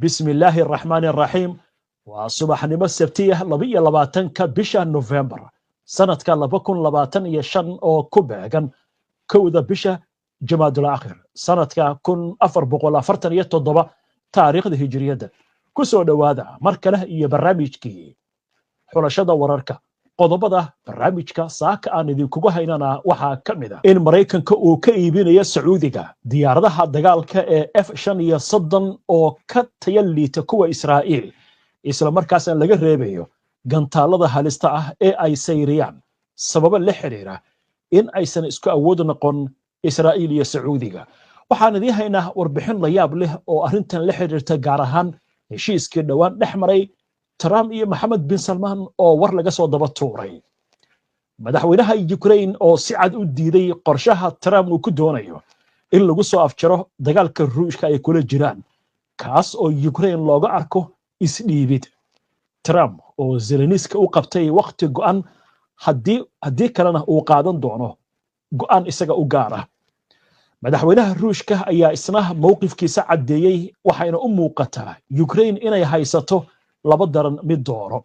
بسم الله الرحمن الرحيم وصباح نمو السبتية لبيا لباتن كبشا نوفمبر سنة كالبكون لباتن يشن أو كوباغن كودا بشا جماد الآخر سنة كون أفر بقولا فرتن يتوضبا تاريخ الهجرية ده كسو دوادا مركله يبرامجكي xulashada wararka qodobada barnaamijka saaka aan idinkugu haynana waxaa ka mid ah in Mareykanka uu ka iibinayo Sacuudiga diyaaradaha dagaalka ee F-35 oo ka tayo liita kuwa Israa'iil isla markaasna laga reebayo gantaalada halista ah ee ay sayriyaan sababo la xiriira in aysan isku awood noqon Israa'iil iyo Sacuudiga waxaan idin haynaa warbixin la yaab leh oo arrintan la xiriirta gaar ahaan heshiiskii dhawaan dhexmaray Trump iyo Mohammed bin Salman oo war laga soo daba tuuray madaxweynaha Ukraine oo si cad u diiday qorshaha Trump uu ku doonayo in lagu soo afjaro dagaalka Ruushka ay kula jiraan kaas oo Ukraine looga arko isdhiibid Trump oo Zelensky u qabtay waqti go'an haddii kalena uu qaadan doono go'an isaga u gaar ah madaxweynaha Ruushka ayaa isna mowqifkiisa cadeeyay waxayna u muuqataa Ukraine inay haysato laba daran mid dooro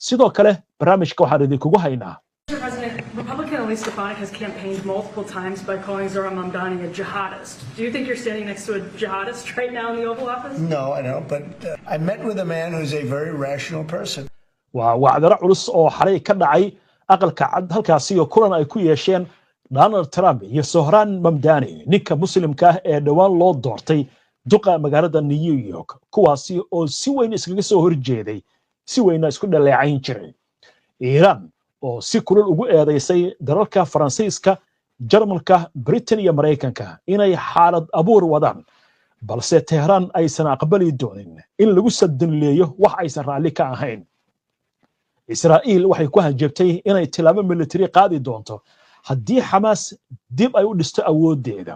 sidoo kale barnaamijka waxaan idinkugu haynaa Republican Elise Stefanik has campaigned multiple times by calling Zoran Mamdani a jihadist. Do you think you're standing next to a jihadist right now in the Oval Office? No, I don't, but I met with a man who's a very rational person. waa wacdaro culus oo xalay ka dhacay aqalka cad halkaasi oo kulan ay ku yeesheen Donald Trump iyo Zohran Mamdani ninka muslimka ah ee dhawaan loo doortay duqa magaalada New York kuwaasi oo si weyn iskaga soo horjeeday si weyn isku dhaleecayn jiray Iran oo si kulul ugu eedeysay dalalka Faransiiska Jarmalka Britain iyo Mareykanka inay xaalad abuur wadaan balse Tehran aysan aqbali doonin in lagu sadinleeyo wax aysan raali ka ahayn Israa'iil waxay ku hanjabtay inay tilaabo military qaadi doonto haddii Hamas dib ay u dhisto awoodeeda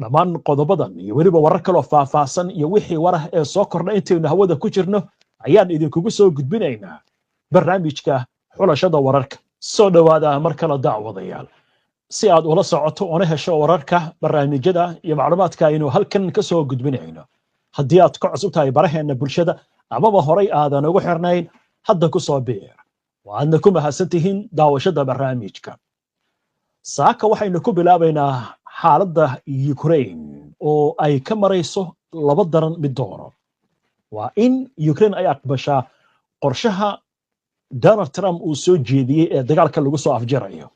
dhammaan qodobadan iyo weliba warar kale oo faahfaahsan iyo wixii warah ee soo kordhay intaynu hawada ku jirno ayaan idinkugu soo gudbinaynaa barnaamijka xulashada wararka soo dhawaada mar kale daawadayaal si aad ula socoto oo hesho wararka barnaamijyada iyo macluumaadka aynu halkan ka soo gudbinayno haddii aad ka cusub tahay baraheena bulshada amaba horay aadan ugu xirnayn hadda ku soo biir waadna ku mahadsantihiin daawashada barnaamijka saaka waxaynu ku bilaabaynaa xaaladda Ukraine oo ay ka marayso laba daran mid dooro waa in Ukraine ay aqbashaa qorshaha Donald Trump uu soo jeediyay ee dagaalka lagu soo afjarayo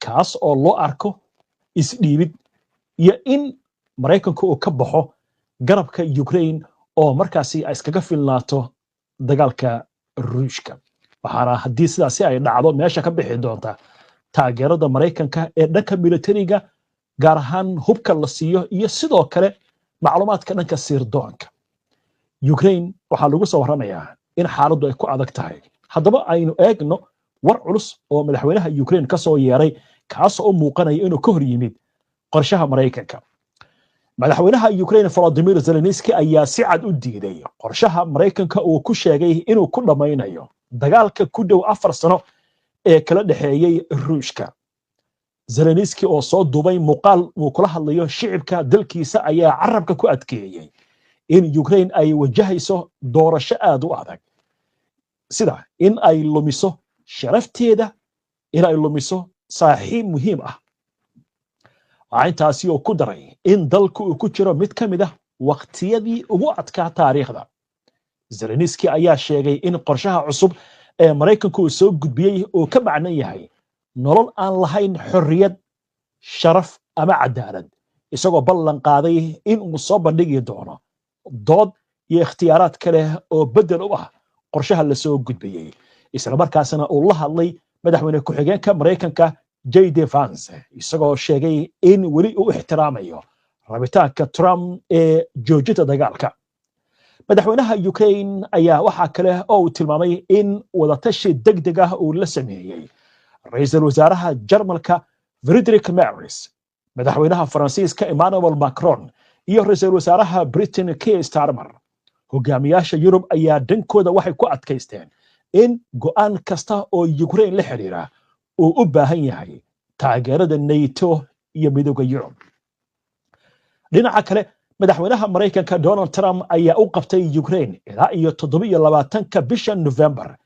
kaas oo loo arko isdhiibid iyo in Mareykanku uu ka baxo garabka Ukraine oo markaasi ay iskaga filnaato dagaalka Ruushka waxaana haddii sidaasi ay dhacdo meesha ka bixi doonta taageerada Mareykanka ee dhanka militariga gaar ahaan hubka la siiyo iyo sidoo kale macluumaadka dhanka sirdoonka Ukraine waxaa lagu soo waramayaa in xaaladdu ay ku adag tahay haddaba aynu eegno war culus oo madaxweynaha Ukraine ka soo yeeray kaas oo muuqanaya inuu ka hor yimid qorshaha Mareykanka madaxweynaha Ukraine Volodymyr Zelensky ayaa si cad u diiday qorshaha Mareykanka uu ku sheegay inuu ku dhamaynayo dagaalka ku dhow 4 sano ee kala dhaxeeyay Ruushka Zelensky oo soo duubay muuqaal uu kula hadlayo shicibka dalkiisa ayaa carabka ku adkeeyay in Ukraine ay wajahayso doorasho aad u adag sida in ay lumiso sharafteeda in ay lumiso saaxiib muhiim ah intaasi oo ku daray in dalku uu ku jiro mid ka mid ah waqtiyadii ugu adkaa taariikhda Zelensky ayaa sheegay in qorshaha cusub ee Mareykanku uu soo gudbiyay oo ka macnan yahay nolol aan lahayn xorriyad sharaf ama cadaalad isagoo ballan qaaday in uu soo bandhigi doono dood iyo ikhtiyaaraad kale oo bedel u ah qorshaha la soo gudbiyay isla markaasna uu la hadlay madaxweyne ku-xigeenka Mareykanka J.D. Vance isagoo sheegay in weli uu ixtiraamayo rabitaanka Trump ee joojinta dagaalka madaxweynaha Ukraine ayaa waxa kale oo uu tilmaamay in wadatashi degdeg ah uu la sameeyay ra'iisul wasaaraha Jarmalka Friedrich Merz madaxweynaha Faransiiska Emmanuel Macron iyo ra'iisul wasaaraha Britain Keir Starmer hogaamiyaasha Yurub ayaa dhankooda waxay ku adkaysteen in go'aan kasta oo Ukraine la xiriira uu u baahan yahay taageerada NATO iyo midowga Yurub dhinaca kale madaxweynaha Mareykanka Donald Trump ayaa u qabtay Ukraine ilaa iyo 27 bisha November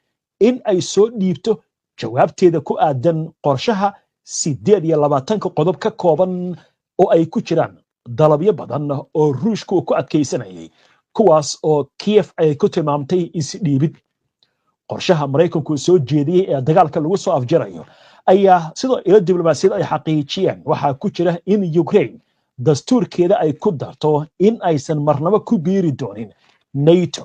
in ay soo dhiibto jawaabteeda ku aadan qorshaha 28 qodob ka kooban oo ay ku jiraan dalabyo badan oo Ruushku ku adkeysanayay kuwaas oo Kiev ay ku tilmaamtay isdhiibid. qorshaha Mareykanku soo jeediyay ee dagaalka lagu soo afjarayo ayaa sidoo ilo diblomaasiyad ay xaqiijiyeen waxaa ku jira in Ukraine dastuurkeeda ay ku darto in aysan marnaba ku biiri doonin NATO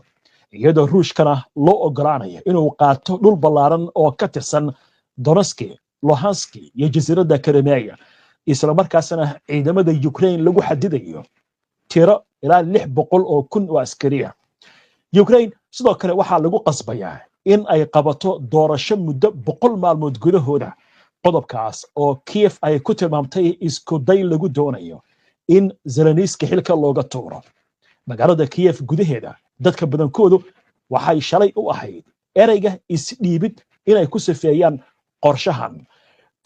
iyadoo Ruushkana loo ogolaanayo inuu qaato dhul ballaaran oo ka tirsan Donetsk, Luhansk iyo jasiiradda Crimea isla markaasna ciidamada Ukraine lagu xadidayo tiro ilaa 600 oo kun oo askari ah. Ukraine sidoo kale waxaa lagu qasbayaa in ay qabato doorasho muddo 100 maalmood gudahooda qodobkaas oo Kiev ay ku tilmaamtay isku day lagu doonayo in Zelensky xilka looga tuuro. magaalada Kiev gudaheeda dadka badankoodu waxay shalay u ahayd ereyga isdhiibid inay ku safeeyaan qorshahan.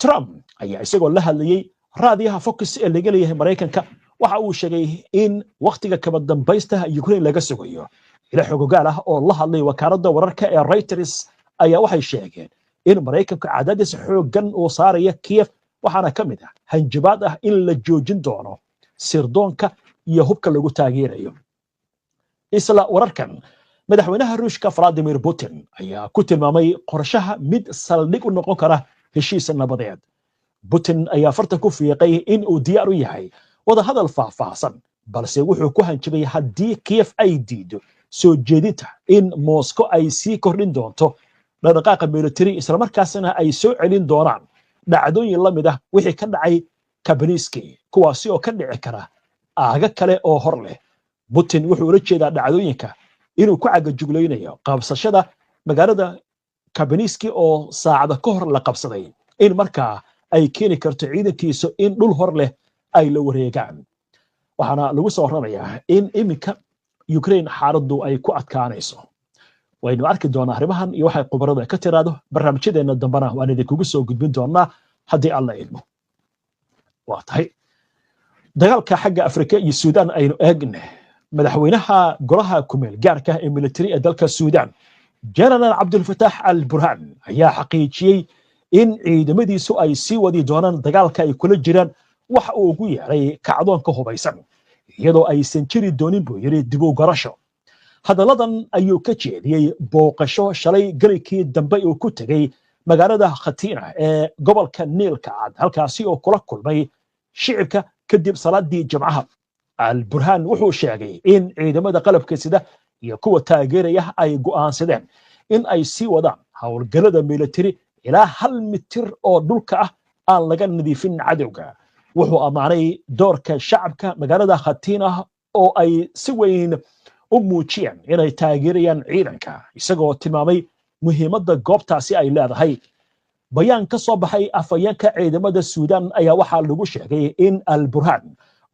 Trump ayaa isagoo la hadlayay raadiyaha Fox ee laga leeyahay Mareykanka waxa uu sheegay in waqtiga kaba dambaysta Ukraine laga sugayo. ila xogogaal ah oo la hadlay wakaaladda wararka ee Reuters ayaa waxay sheegeen in Mareykanka cadaadis xooggan uu saaraya Kiev waxaana ka mid ah hanjabaad ah in la joojin doono sirdoonka iyo hubka lagu taageerayo. isla wararkan madaxweynaha Ruushka Vladimir Putin ayaa ku tilmaamay qorshaha mid saldhig u noqon kara heshiis nabadeed. Putin ayaa farta ku fiiqay in uu diyaar u yahay wada hadal faahfaahsan balse wuxuu ku hanjabay haddii Kiev ay diido soo jeedinta in Moscow ay sii kordhin doonto dhaqdhaqaaqa military isla markaasna ay soo celin doonaan dhacdooyin la mid ah wixii ka dhacay Kabaniski kuwaasi oo ka dhici kara aaga kale oo hor leh. Putin wuxuu la jeedaa dhacdooyinka inuu ku cagajuglaynayo qabsashada magaalada Kabaniski oo saacada ka hor la qabsaday in markaa ay keeni karto ciidankiisu in dhul hor leh ay la wareegaan. waxaana lagu soo warramayaa in iminka Ukraine xaaladdu ay ku adkaanayso. waynu arki doonaa arrimahan iyo waxay khubarada ka tiraado barnaamijyadeena dambana waan idinkugu soo gudbin doonaa haddii alla idmo. waa tahay dagaalka xagga Afrika iyo Suudaan aynu eegne madaxweynaha golaha kumeel gaarka ee military ee dalka Suudaan General Abdel Fattah al-Burhan ayaa xaqiijiyay in ciidamadiisu ay sii wadi doonaan dagaalka ay kula jiraan waxa uu ugu yeeray kacdoonka hubaysan iyadoo aysan jiri doonin buu yiri dib u garasho. hadalladan ayuu ka jeediyey booqasho shalay galikii dambe uu ku tagay magaalada Khatina ee gobolka Niilka Cad halkaasi oo kula kulmay shicibka kadib salaadii Jimcaha. al-Burhan wuxuu sheegay in ciidamada qalabka sida iyo kuwa taageeraya ay go'aansadeen in ay sii wadaan hawlgallada military ilaa 1 mitir oo dhulka ah aan laga nadiifin cadowga. wuxuu amaanay doorka shacabka magaalada Khatina oo ay si weyn u muujiyeen inay taageerayaan ciidanka isagoo tilmaamay muhiimadda goobtaasi ay leedahay. bayaan ka soo baxay afayeenka ciidamada Suudaan ayaa waxaa lagu sheegay in al-Burhan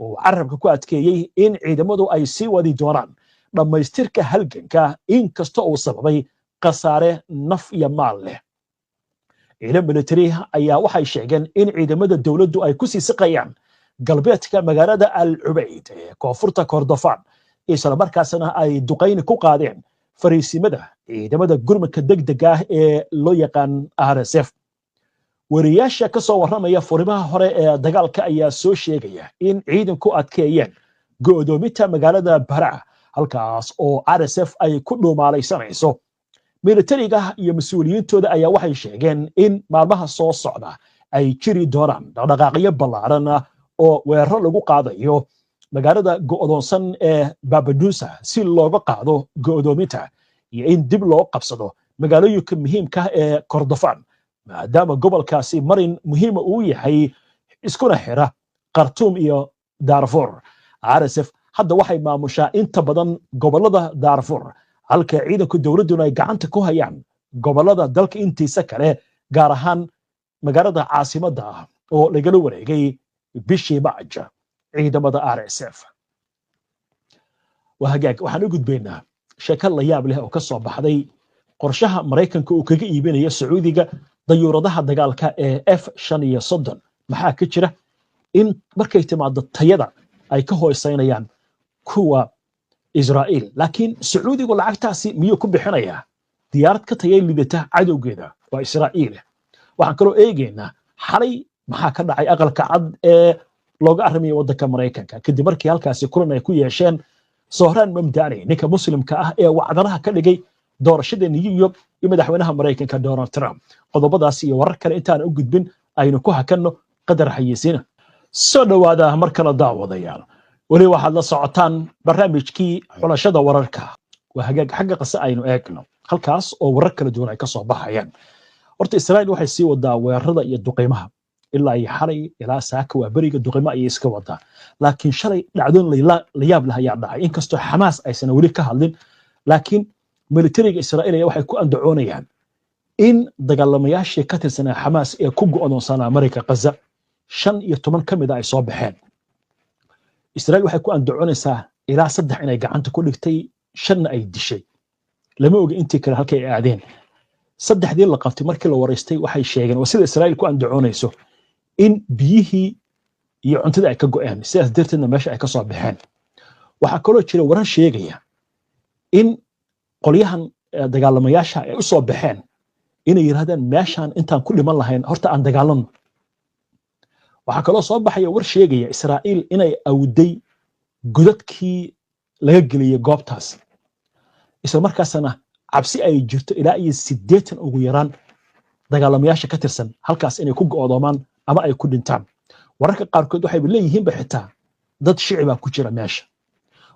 uu carabka ku adkeeyay in ciidamadu ay sii wadi doonaan dhammaystirka halganka inkastoo uu sababay khasaare naf iyo maal leh. ciidan military ayaa waxay sheegeen in ciidamada dawladdu ay ku sii siqayaan galbeedka magaalada al-Ubayd ee koonfurta Kordofan isla markaasna ay duqayn ku qaadeen fariisimada ciidamada gurmadka degdega ah ee loo yaqaan RSF. wariyaasha ka soo warramaya furimaha hore ee dagaalka ayaa soo sheegaya in ciidanku adkeeyeen go'doominta magaalada Baraa halkaas oo RSF ay ku dhuumaalaysanayso. militariga iyo mas'uuliyiintooda ayaa waxay sheegeen in maalmaha soo socda ay jiri doonaan dhaqdhaqaaqyo ballaaran oo weeraro lagu qaadayo magaalada go'doonsan ee Babadusa si looga qaado go'doominta iyo in dib loo qabsado magaalooyinka muhiimka ee Kordofan maadaama gobolkaasi marin muhiim uu yahay iskuna xira Khartoum iyo Darfur. RSF hadda waxay maamushaa inta badan gobolada Darfur halka ciidanka dawladdu ay gacanta ku hayaan gobolada dalka intiisa kale gaar ahaan magaalada caasimadda ah oo laga wareegay bishii Maaj ciidamada RSF. waxaan u gudbaynaa sheeko la yaab leh oo ka soo baxday qorshaha Mareykanka uu kaga iibinayo Sacuudiga dayuuradaha dagaalka ee F-35 maxaa ka jira in markay timaado tayada ay ka hooseynayaan kuwa Israa'iil laakiin Sacuudigu lacagtaasi miyuu ku bixinayaa diyaarad ka tagay lidata cadowgeeda waa Israa'iil waxaan kaloo eegaynaa xalay maxaa ka dhacay aqalka cad ee looga arrimiyay waddanka Mareykanka kadib markii halkaasi kulan ay ku yeesheen Sohraan Mamdani ninka muslimka ah ee wacdanaha ka dhigay doorashada New York iyo madaxweynaha Mareykanka Donald Trump qodobadaas iyo warar kale intaan u gudbin aynu ku hakanno qadar xayisiina soo dhawaada mar kale daawadayaal wali waxaad la socotaan barnaamijkii xulashada wararka waa hagaag xagga qasa aynu eegno halkaas oo warar kala duwan ay ka soo baxayaan horta Israa'iil waxay sii wadaa weerarada iyo duqeymaha ilaa ay xalay ilaa saaka waa bariga duqeymo ay iska wadaa laakiin shalay dhacdoon la yaab leh ayaa dhacay inkastoo Xamaas aysan wali ka hadlin laakiin militariga Israa'iil waxay ku andacoonayaan in dagaalamayaashii ka tirsanaa Xamaas ee ku go'doonsanaa Mareyka Gaza 15 kamid ay soo baxeen Israa'iil waxay ku andacoonaysaa ilaa 3 inay gacanta ku dhigtay 5 ay dishay lama oga intii kale halkay aadeen 3 la qabtay markii la wareystay waxay sheegeen wasida Israa'iil ku andacoonayso in biyihii iyo cuntada ay ka go'een sidaas darteedna meesha ay ka soo baxeen waxa kaloo jira warar sheegaya in qolyahan dagaalamayaasha ay u soo baxeen inay yiraahdaan meeshan intaan ku dhiman lahayn horta aan dagaalano waxa kaloo soo baxaya war sheegaya Israa'iil inay awday godadkii laga geliyay goobtaas isla markaasna cabsi ay jirto ilaa iyo 80 ugu yaraan dagaalamayaasha ka tirsan halkaas inay ku go'doomaan ama ay ku dhintaan wararka qaarkood waxay leeyihiin xitaa dad shicib ku jira meesha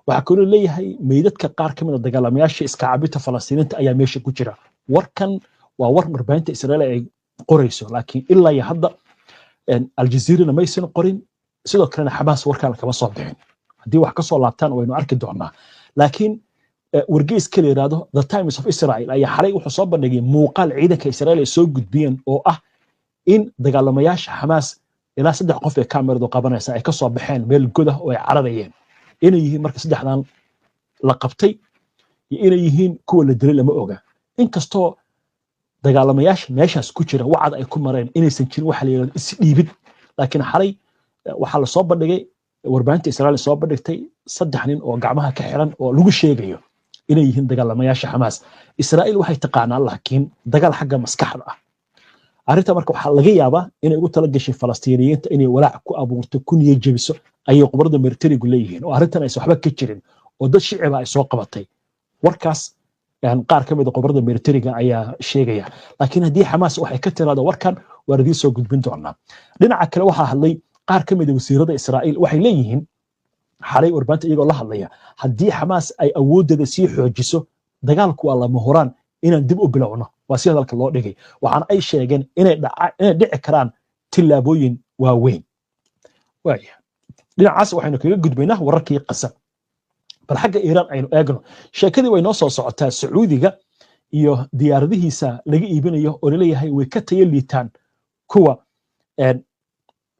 waxa kaloo leeyahay meydadka qaar ka mid ah dagaalamayaasha iska caabinta Falastiiniinta ayaa meesha ku jira warkan waa war marbaynta Israa'iil ay qorayso laakiin ilaa iyo hadda Al Jazeera ma aysan qorin sidoo kale Xamaas warkan kama soo bixin hadii wax ka soo laabtaan waynu arki doonaa laakiin wargeys kale yiraahdo The Times of Israel ayaa xalay wuxuu soo bandhigay muuqaal ciidanka Israa'iil ay soo gudbiyeen oo ah in dagaalamayaasha Xamaas ilaa 3 qof ee kaamiradu qabanaysa ay ka soo baxeen meel god ah oo ay cararayeen inay yihiin marka 3dan la qabtay iyo inay yihiin kuwa la dilay lama oga inkastoo dagaalamayaasha meeshaas ku jira wacad ay ku mareen inaysan jirin waxa la yiraahdo isdhiibid laakiin xalay waxa la soo bandhigay warbaahinta Israa'iil soo bandhigtay 3 nin oo gacmaha ka xiran oo lagu sheegayo inay yihiin dagaalamayaasha Xamaas Israa'iil waxay taqaanaa laakiin dagaal xagga maskaxda ah arinta marka waxa laga yaabaa inay ugu tala gashay Falastiiniyiinta inay walaac ku abuurto ku niyad jabiso ayay qubarada militarigu leeyihiin oo arintan ay waxba ka jirin oo dad shicib ay soo qabatay warkaas qaar ka mid ah qubarada militariga ayaa sheegaya laakiin hadii Xamaas waxay ka tiraado warkan waradii soo gudbin doonaa dhinaca kale waxa hadlay qaar ka mid ah wasiirada Israa'iil waxay leeyihiin xalay warbaahinta iyagoo la hadlaya hadii Xamaas ay awoodeeda sii xoojiso dagaalku waa lama horaan inaan dib u bilowno waa si hadalka loo dhigay waxaan ay sheegeen inay dhici karaan tilaabooyin waaweyn dhinacaas waxaynu kaga gudbaynaa wararkii qasab bal xagga Iiraan aynu eegno sheekadii way noo soo socotaa Sacuudiga iyo diyaaradihiisa laga iibinayo oo leeyahay way ka tayaliitaan kuwa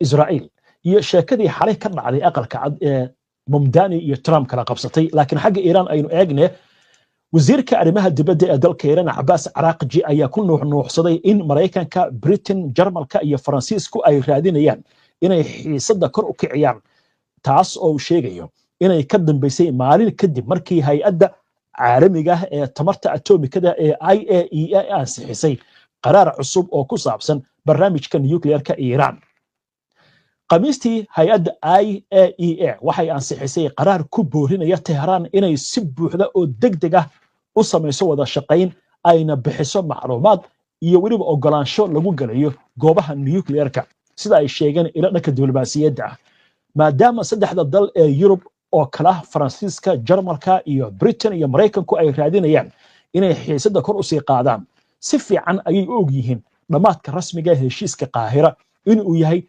Israa'iil iyo sheekadii xalay ka dhacday aqalka cad ee Mamdani iyo Trump kala qabsatay laakiin xagga Iiraan aynu eegnay wasiirka arrimaha dibadda ee dalka Iiraan Abbas Araghchi ayaa ku nuuxnuuxsaday in Mareykanka Britain Jarmalka iyo Faransiisku ay raadinayaan inay xiisada kor u kiciyaan taas oo sheegayo inay ka dambeysay maalin kadib markii hay'adda caalamiga ah ee tamarta atomikada ee IAEA ansixisay qaraar cusub oo ku saabsan barnaamijka nuclearka Iiraan qamiistii hay'adda IAEA waxay ansixisay qaraar ku boorinaya Tehran inay si buuxda oo degdeg ah u samayso wada shaqayn ayna bixiso macluumaad iyo waliba ogolaansho lagu galayo goobaha nuclearka sida ay sheegeen ila dhanka diblomaasiyadda ah maadaama 3 dal ee Yurub oo kala Faransiiska Jarmalka iyo Britain iyo Mareykanku ay raadinayaan inay xiisada kor u sii qaadaan si fiican ayay og yihiin dhamaadka rasmiga ah heshiiska Qaahira inuu yahay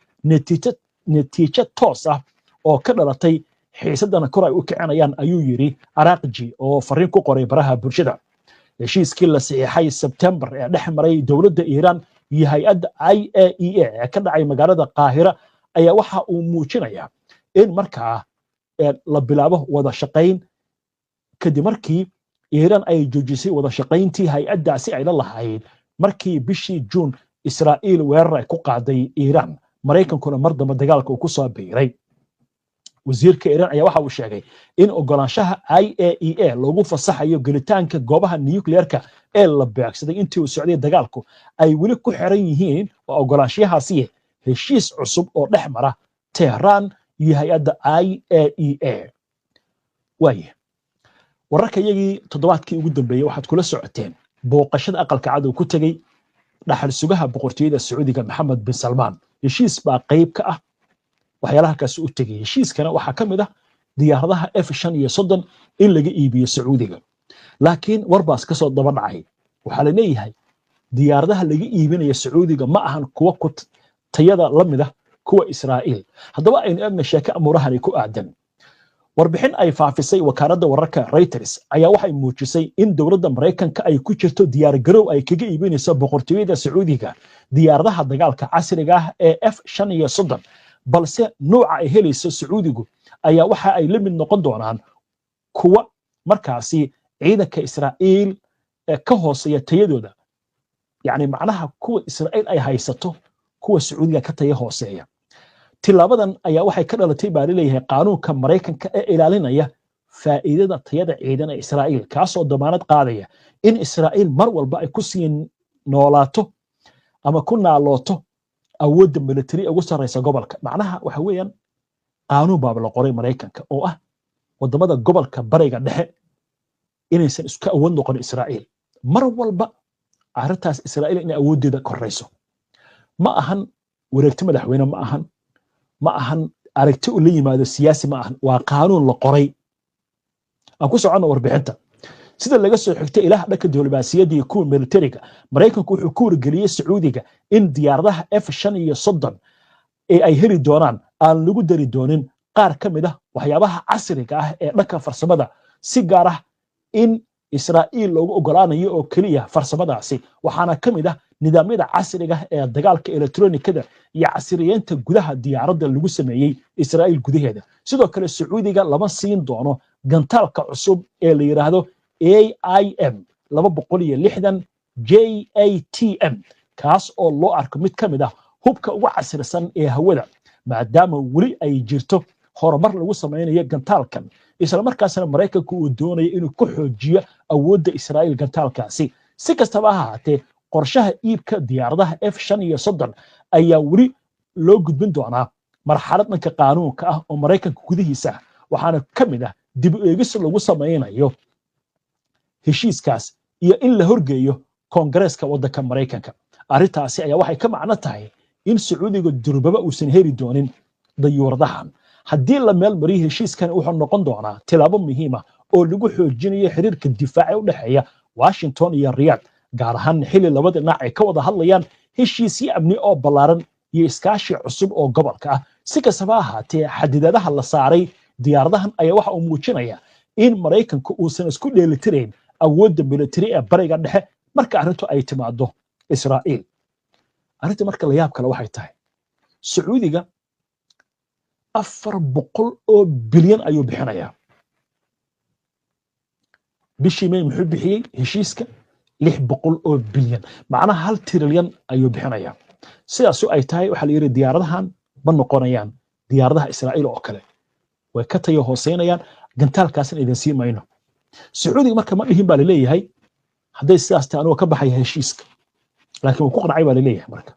natiijo toos ah oo ka dhalatay xiisadana kor ay u kicinayaan ayuu yiri Araghchi oo fariin ku qoray baraha bulshada heshiiskii la saxiixay September ee dhex maray dawladda Iiraan iyo hay'adda IAEA ee ka dhacay magaalada Qaahira ayaa waxa uu muujinayaa in markaa la bilaabo wada shaqayn kadib markii Iiraan ay joojisay wada shaqayntii hay'addaasi ay la lahayd markii bishii June Israa'iil weerar ay ku qaaday Iiraan Mareykankuna mar dambe dagaalka uu ku soo biiray wasiirka Iran ayaa waxa uu sheegay in ogolaanshaha IAEA loogu fasaxayo gelitaanka goobaha nuclearka ee la beegsaday intii uu socday dagaalku ay weli ku xiran yihiin waa ogolaanshahaasi heshiis cusub oo dhex mara Tehran iyo hay'adda IAEA. waaye wararka iyagii toddobaadkii ugu dambeeyay waxaad kula socoteen booqashada aqalka cad ku tagay dhaxal sugaha boqortooyada Sacuudiga Maxamed bin Salmaan. heshiis baa qayb ka ah waxyaalaha kaas u tagay. heshiiskana waxaa ka mid ah diyaaradaha F-35 in laga iibiyo Sacuudiga. laakiin warbaas ka soo daba dhacay waxaa la leeyahay diyaaradaha laga iibinayo Sacuudiga ma ahan kuwa ku tayada la mid ah kuwa Israa'iil. haddaba aynu eegna sheeko amuurahani ku aadan. warbixin ay faafisay wakaaladda wararka Reuters ayaa waxay muujisay in dowladda Mareykanka ay ku jirto diyaar garow ay kaga iibinayso boqortooyada Sacuudiga diyaaradaha dagaalka casriga ah ee F-35 balse nooca ay helayso Sacuudigu ayaa waxa ay la mid noqon doonaan kuwa markaasi ciidanka Israa'iil ee ka hooseeya tayadooda. yacni macnaha kuwa Israa'iil ay haysato kuwa Sacuudiga ka tayo hooseeya. tilaabadan ayaa waxay ka dhalatay baa leeyahay qaanuunka Mareykanka ee ilaalinaya faa'iidada tayada ciidan ee Israa'iil kaasoo damaanad qaadaya in Israa'iil mar walba ay ku sii noolaato ama ku naalooto awoodda military ugu sarreysa gobolka. macnaha waxa weeyaan qaanuun baa la qoray Mareykanka oo ah wadamada gobolka bariga dhexe inaysan isku awood noqon Israa'iil mar walba arrintaas Israa'iil in awoodeeda koreyso. ma ahan wareegto madaxweyne ma ahan aragti u la yimaado siyaasi ma ahan waa qaanuun la qoray. aan ku socono warbixinta sida laga soo xigtay ilaah dhanka diblomaasiyadda iyo kuwa militariga Mareykanku wuxuu ku wargeliyay Sacuudiga in diyaaradaha F-35 ee ay heli doonaan aan lagu dari doonin qaar ka mid ah waxyaabaha casriga ah ee dhanka farsamada si gaar ah in Israa'iil loogu ogolaanayo oo kaliya farsamadaasi waxaana ka mid ah nidaamyada casriga ah ee dagaalka elektroonikada iyo casriyeynta gudaha diyaaradda lagu sameeyay Israa'iil gudaheeda. sidoo kale Sacuudiga lama siin doono gantaalka cusub ee la yiraahdo AIM 260 JATM kaas oo loo arko mid ka mid ah hubka ugu casrisan ee hawada maadaama weli ay jirto horumar lagu sameynayo gantaalkan isla markaasna Mareykanku uu doonayo inuu ku xoojiyo awoodda Israa'iil gantaalkaasi. si kastaba ha ahaatee qorshaha iibka diyaaradaha F-35 ayaa weli loo gudbin doonaa marxalad dhanka qaanuunka ah oo Mareykanka gudihiisa waxaana ka mid ah dib u eegis lagu sameynayo heshiiskaas iyo in la horgeeyo Koongareeska waddanka Mareykanka. arrintaasi ayaa waxay ka macno tahay in Sacuudiga durbaba uusan heli doonin dayuuradahan. haddii la meel mariyo heshiiskan wuxuu noqon doonaa tilaabo muhiim ah oo lagu xoojinayo xiriirka difaaca u dhaxeeya Washington iyo Riyadh gaar ahaan xilli labada dhinac ay ka wada hadlayaan heshiisyo amni oo ballaaran iyo iskaashi cusub oo gobolka ah. si kastaba ha ahaatee xadidaadaha la saaray diyaaradahan ayaa waxa uu muujinaya in Mareykanku uusan isku dheelitirayn awoodda military ee bariga dhexe marka arrintu ay timaado Israa'iil. arrinta marka la yaab kale waxay tahay Sacuudiga 400 bilyan ayuu bixinayaa. bishii May muxuu bixiyay heshiiska 600 bilyan macnaha 1 trilyan ayuu bixinayaa. sidaas oo ay tahay waxa la yiri diyaaradahan ma noqonayaan diyaaradaha Israa'iil oo kale way ka tayo hooseynayaan gantaalkaasna idin sii mayno. Sacuudiga marka ma dhihin baa leeyahay haday sidaas tahay anoo ka baxay heshiiska laakiin uu ku qanacay baa leeyahay marka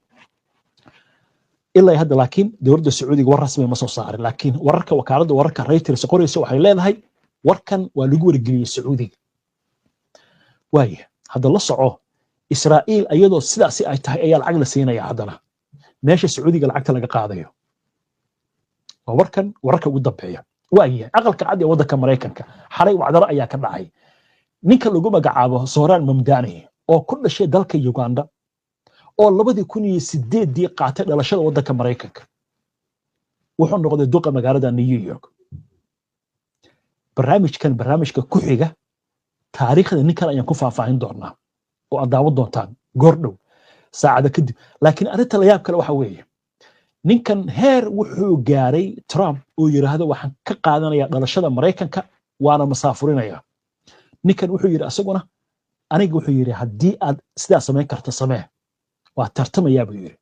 ilaa hadda. laakiin dowladda Sacuudiga war rasmi ma soo saarin laakiin wararka wakaaladda wararka Reuters qoraysa waxay leedahay warkan waa lagu wargeliyay Sacuudiga. waaye hadda la soco Israa'iil ayadoo sidaas ay tahay ayaa lacag la siinaya haddana meesha Sacuudiga lacagta laga qaadayo. warkan wararka ugu dambeeya waaye aqalka cad ee waddanka Mareykanka xalay wacdaro ayaa ka dhacay. ninka lagu magacaabo Zohran Mamdani oo ku dhashay dalka Uganda oo 2008 qaatay dhalashada waddanka Mareykanka wuxuu noqday duqa magaalada New York. barnaamijka ku xiga taariikhda ninkan ayaan ku faahfaahin doonaa oo aad daawan doontaan goordhow saacada kadib. laakiin arrinta la yaab kale waxa weeye ninkan heer wuxuu gaaray Trump oo yiraahdo waxaan ka qaadanaya dhalashada Mareykanka waana masaafurinaya. ninkan wuxuu yiri asaguna aniga wuxuu yiri haddii aad sidaas sameyn karto samee waa tartamaya buu yiri.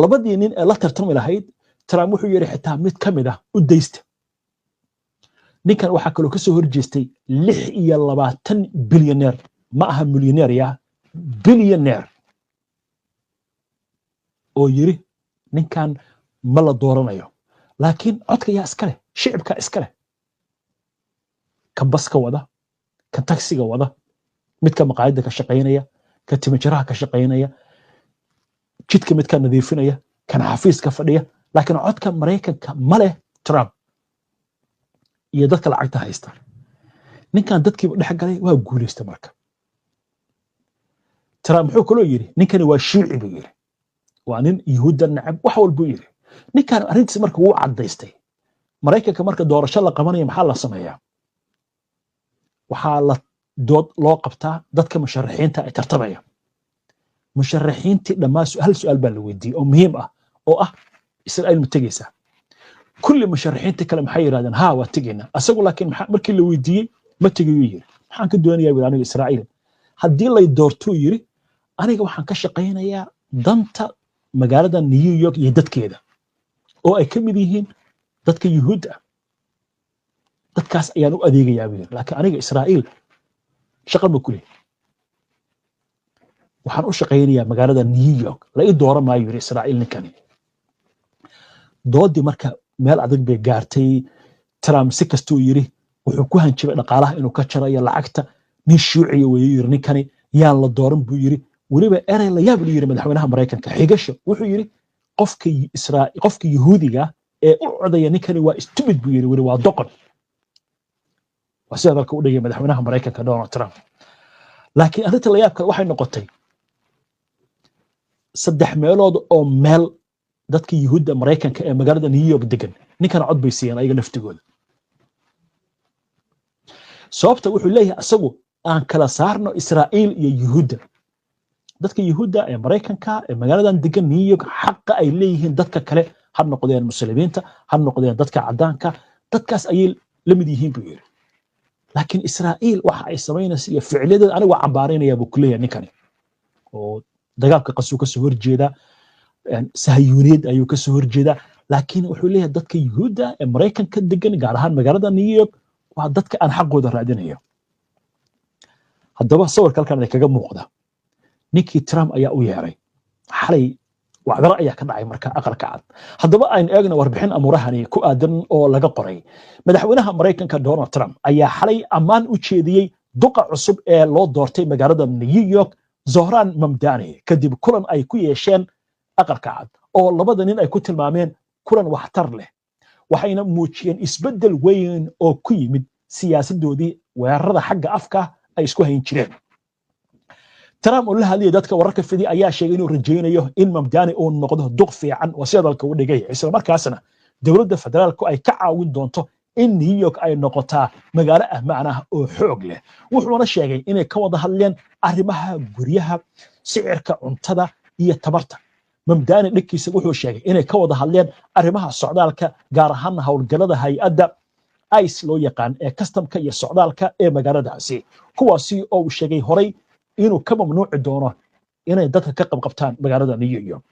labadii nin ee la tartami lahayd Trump wuxuu yiri xitaa mid ka mid ah u daysta ninkan waxaa kaloo ka soo horjeestay 26 bilyaneer ma aha milyaneer ya bilyaneer oo yiri ninkan ma la dooranayo laakiin codka yaa iska leh shicibka iska leh kan baska wada kan taksiga wada midka maqaayadda ka shaqaynaya kan timajaraha ka shaqaynaya jidka midka nadiifinaya kan xafiiska fadhiya laakiin codka Mareykanka ma leh Trump iyo dadka lacagta haysta ninkan dadkii dhex galay waa guuleystay marka Trump wuxuu kaloo yiri ninkani waa shiici buu yiri waa nin yahuudan nacab wax walba yiri ninkan arrintiisa marka wuu cadaystay Mareykanka marka doorasho la qabanayo maxaa la sameeyaa waxaa la dood loo qabtaa dadka musharaxiinta ay tartamaya musharaxiintii dhammaan hal su'aal baa la weydiiyay oo muhiim ah oo ah Israa'iil ma tagaysaa kulli musharaxiinta kale maxay yiraahdeen ha waa tagaynaa asagu laakiin markii la weydiiyay ma tagayo yiri maxaan ka doonayaa aniga Israa'iil haddii la doorto yiri aniga waxaan ka shaqaynayaa danta magaalada New York iyo dadkeeda oo ay ka mid yihiin dadka Yuhuudda dadkaas ayaan u adeegayaa wiil laakiin aniga Israa'iil shaqo ma kulay waxaan u shaqaynayaa magaalada New York la ii dooran maayo yiri Israa'iil ninkani doodii marka meel adag bay gaartay Trump si kastuu yiri wuxuu ku hanjibay dhaqaalaha inuu ka jarayo lacagta nin shuuciyo weeyo yiri ninkani yaan la dooran buu yiri waliba eray la yaab yiri madaxweynaha Mareykanka xigasho wuxuu yiri qofka Yahuudiga ee u codaya ninkani waa stupid buu yiri waa doqon وسيادة كودية مدحونها أمريكا كدونالد ترامب لكن أنت اللي يابك waxay noqotay saddex meelood oo meel dadka Yahuudda Mareykanka ee magaalada New York degan ninkan cod bay siiyeen ayaga naftigooda sababta wuxuu leeyahay asagu aan kala saarno Israa'iil iyo Yahuudda dadka Yahuudda ee Mareykanka ee magaaladan degan New York xaq ay leeyihiin dadka kale had noqdeen muslimiinta had noqdeen dadka cadaanka dadkaas ay la mid yihiin buu yiri laakiin Israa'iil waxa ay sameynaysaa iyo ficilada anigu cambaaraynaya buu kuleeyahay ninkani oo dagaalka qasuu ka soo horjeeda sahayuuniyad ayuu ka soo horjeeda laakiin wuxuu leeyahay dadka Yahuudda ee Mareykanka degan gaar ahaan magaalada New York waa dadka aan xaqooda raadinayo haddaba sawirka halkan ay kaga muuqda ninkii Trump ayaa u yeeray xalay wacdara ayaa ka dhacay marka aqalka cad haddaba aan eegno warbixin amurahani ku aadan oo laga qoray madaxweynaha Mareykanka Donald Trump ayaa xalay ammaan u jeediyay duqa cusub ee loo doortay magaalada New York Zohran Mamdani kadib kulan ay ku yeesheen aqalka cad oo labada nin ay ku tilmaameen kulan waxtar leh waxayna muujiyeen isbedel weyn oo ku yimid siyaasadoodii weerarada xagga afka ay isku hayn jireen Trump oo la hadlay dadka wararka fidii ayaa sheegay inuu rajaynayo in Mamdani uu noqdo duq fiican oo sidalka u dhigay isla markaasna dawladda federaalku ay ka caawin doonto in New York ay noqotaa magaalo ammaan ah oo xoog leh wuxuuna sheegay inay ka wada hadleen arrimaha guryaha sicirka cuntada iyo tabarta Mamdani dhigkiisa wuxuu sheegay inay ka wada hadleen arrimaha socdaalka gaar ahaan hawlgalada hay'adda ICE loo yaqaan ee customka iyo socdaalka ee magaaladaasi kuwaasi oo uu sheegay horay inuu ka mamnuuci doono inay dadka ka qabqabtaan magaalada New York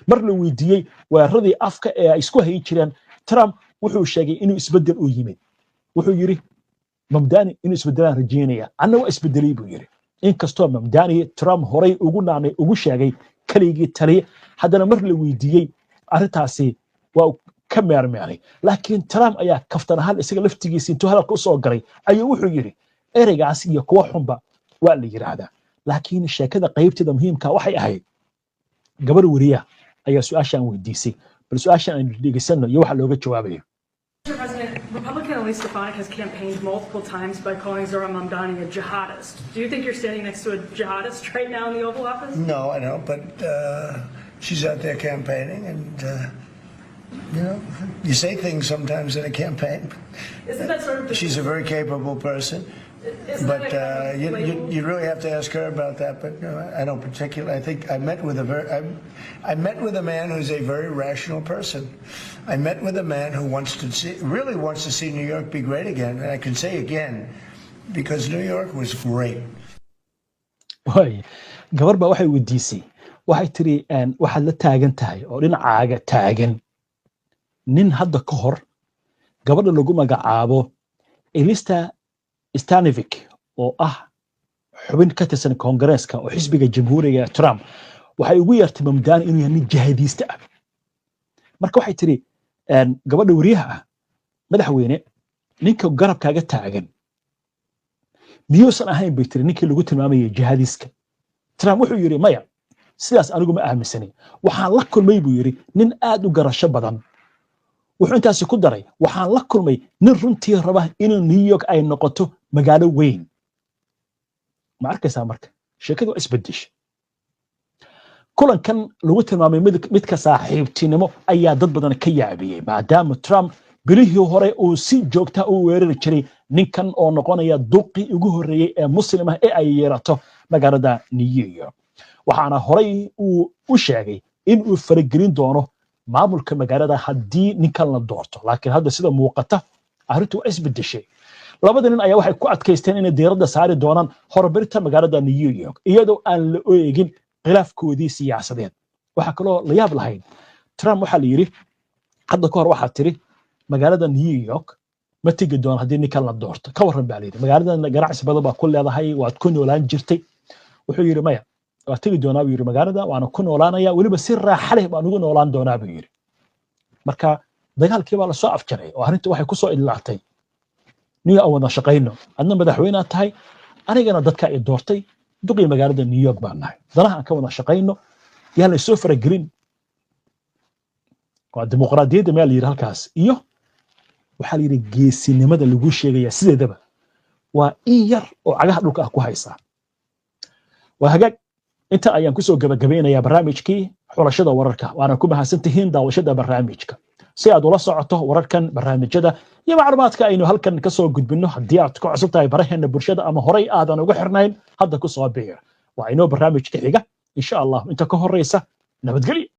mar la weydiiyay weeraradii afka ee ay isku hayn jireen Trump wuxuu sheegay inuu isbedel u yimid wuxuu yiri Mamdani inuu isbedelaan rajeynaya anna waa isbedelay buu yiri inkastoo Mamdani Trump horay ugu sheegay kaligii tali haddana mar la weydiiyay arrintaasi waa ka meermeeray laakiin Trump ayaa kaftan ahaan isaga laftigiisa intuu halka u soo galay ayuu wuxuu yiri ereygaas iyo kuwa xunba waa la yiraahdaa laakiin sheekada qaybteeda muhiimka waxay ahayd gabar wariya ayaa su'aashan weydiisay bal su'aashan aan dhigaysanno iyo waxa looga jawaabayo Mr. President, Republican Elise Stefanik has campaigned multiple times by calling Zohran Mamdani a jihadist. Do you think you're standing next to a jihadist right now in the Oval Office? No, I don't, but she's out there campaigning, and you know, you say things sometimes in a campaign. Isn't that sort of She's a very capable person. But you really have to ask her about that. But I don't particularly. I think I met with a man who's a very rational person. I met with a man who really wants to see New York be great again. And I can say again, because New York was great. way gabar baa waxay weydiisay waxay tiri waxaad la taagan tahay oo dhinacaaga taagan nin hadda ka hor gabadha lagu magacaabo Elista Stanovich oo xubin ka tirsan Koongareeska oo xisbiga Jamhuuriga Trump waxay ugu yeertay Mamdani inuu yahay mid jihadista ah. Marka waxay tiri gabadha wariyaha madaxweyne ninka garabkaaga taagan miyuusan ahayn bay tiri ninkii lagu tilmaamayay jihadiska. Trump wuxuu yiri maya sidaas anigu ma aaminsani. Waxaan la kulmay buu yiri nin aad u garasho badan. wuxuu intaasi ku daray waxaan la kulmay nin runtii raba in New York ay noqoto magaalo weyn. Ma arkaysaa marka sheekadu isbedeshay. kulankan lagu tilmaamay midka saaxiibtinimo ayaa dad badan ka yaabiyay maadaama Trump bilihii hore uu si joogta u weerari jiray ninkan oo noqonaya duqi ugu horeeyay ee muslim ah ee ay yeerato magaalada New York. waxaana horey uu u sheegay in uu faragelin doono maamulka magaalada haddii ninkan la doorto. laakiin hadda sida muuqata arrintu isbedeshay. labada nin ayaa waxay ku adkaysteen inay diiradda saari doonaan horumarinta magaalada New York iyadoo aan la eegin khilaafkoodii siyaasadeed. waxa kaloo la yaab lahayd Trump waxa la yiri hadda ka hor waxa tiri magaalada New York ma tigi doon haddii ninkan la doorto. ka waran baa la yiri magaalada ganacsi badan baa ku leedahay waad ku noolaan jirtay. wuxuu yiri maya waa tigi doonaa buu yiri magaalada waana ku noolaanaya waliba si raaxo leh baan ugu noolaan doonaa buu yiri. marka dagaalkii baa la soo afjaray oo arrintu waxay ku soo idlaatay niyo aan wada shaqayno adna madaxweyne tahay anigana dadka ay doortay duqii magaalada New York baan nahay danaha aan ka wada shaqayno yaa la soo faragelin. waa dimuqraadiyadda meel yiri halkaas iyo waxa la yiri geesinimada lagu sheegaya sideedaba waa in yar oo cagaha dhulka ah ku haysa. waa hagaag inta ayaan ku soo gabagabeynayaa barnaamijkii xulashada wararka waana ku mahadsantihiin daawashada barnaamijka. si aad ula socoto wararkan barnaamijyada iyo macluumaadka aynu halkan ka soo gudbino haddii aad ku cusub tahay baraheena bulshada ama horey aadan ugu xirnayn hadda ku soo biir. waa inoo barnaamijka xiga insha Allah inta ka horeysa nabadgelyo.